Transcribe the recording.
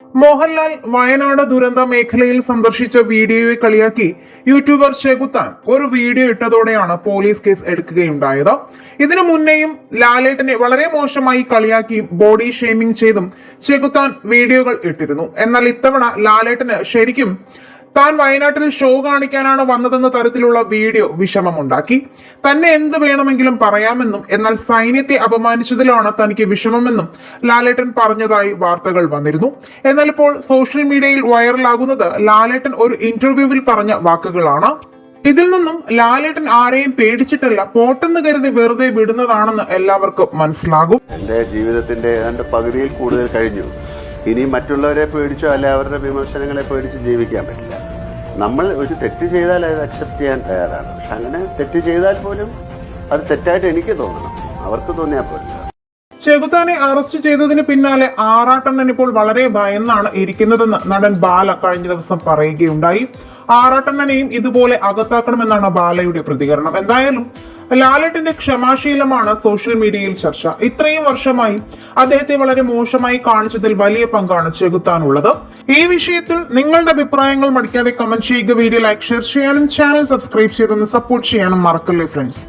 മോഹൻലാൽ വയനാട് ദുരന്ത മേഖലയിൽ സന്ദർശിച്ച വീഡിയോയെ കളിയാക്കി യൂട്യൂബർ ചെകുത്താൻ ഒരു വീഡിയോ ഇട്ടതോടെയാണ് പോലീസ് കേസ് എടുക്കുകയുണ്ടായത്. ഇതിനു മുന്നേയും ലാലേട്ടനെ വളരെ മോശമായി കളിയാക്കിയും ബോഡി ഷെയ്മിംഗ് ചെയ്തും ചെകുത്താൻ വീഡിയോകൾ ഇട്ടിരുന്നു. എന്നാൽ ഇത്തവണ ലാലേട്ടന് ശരിക്കും താൻ വയനാട്ടിൽ ഷോ കാണിക്കാനാണ് വന്നതെന്ന തരത്തിലുള്ള വീഡിയോ വിഷമമുണ്ടാക്കി. തന്നെ എന്ത് വേണമെങ്കിലും പറയാമെന്നും എന്നാൽ സൈന്യത്തെ അപമാനിച്ചതിലാണ് തനിക്ക് വിഷമമെന്നും ലാലേട്ടൻ പറഞ്ഞതായി വാർത്തകൾ വന്നിരുന്നു. എന്നാൽ ഇപ്പോൾ സോഷ്യൽ മീഡിയയിൽ വൈറലാകുന്നത് ലാലേട്ടൻ ഒരു ഇന്റർവ്യൂവിൽ പറഞ്ഞ വാക്കുകളാണ്. ഇതിൽ നിന്നും ലാലേട്ടൻ ആരെയും പേടിച്ചിട്ടല്ല, പോട്ടെന്ന് കരുതി വെറുതെ വിടുന്നതാണെന്ന് എല്ലാവർക്കും മനസ്സിലാകും. എന്റെ ജീവിതത്തിന്റെ ഏതാണ്ട് പകുതിയിൽ കൂടുതൽ കഴിഞ്ഞു. ഇനി മറ്റുള്ളവരെ പേടിച്ചോ അല്ലെ അവരുടെ വിമർശനങ്ങളെ പേടിച്ച് ജീവിക്കാൻ പറ്റില്ല. നമ്മൾ ഒരു തെറ്റ് ചെയ്താൽ അത് അക്സെപ്റ്റ് ചെയ്യാൻ തയ്യാറാണ്. പക്ഷെ അങ്ങനെ തെറ്റ് ചെയ്താൽ പോലും അത് തെറ്റായിട്ട് എനിക്ക് തോന്നണം, അവർക്ക് തോന്നിയാൽ പോലും. ചെകുത്താനെ അറസ്റ്റ് ചെയ്തതിന് പിന്നാലെ ആറാട്ടണ്ണൻ ഇപ്പോൾ വളരെ ഭയന്നാണ് ഇരിക്കുന്നതെന്ന് നടൻ ബാല കഴിഞ്ഞ ദിവസം പറയുകയുണ്ടായി. ആറാട്ടണ്ണനെയും ഇതുപോലെ അകത്താക്കണമെന്നാണ് ബാലയുടെ പ്രതികരണം. എന്തായാലും ലാലേട്ടന്റെ ക്ഷമാശീലമാണ് സോഷ്യൽ മീഡിയയിൽ ചർച്ച. ഇത്രയും വർഷമായി അദ്ദേഹത്തെ വളരെ മോശമായി കാണിച്ചതിൽ വലിയ പങ്കാണ് ചെകുത്താനുള്ളത്. ഈ വിഷയത്തിൽ നിങ്ങളുടെ അഭിപ്രായങ്ങൾ മടിക്കാതെ കമന്റ് ചെയ്യുക. വീഡിയോ ലൈക്ക്, ഷെയർ ചെയ്യാനും ചാനൽ സബ്സ്ക്രൈബ് ചെയ്തൊന്ന് സപ്പോർട്ട് ചെയ്യാനും മറക്കല്ലേ ഫ്രണ്ട്സ്.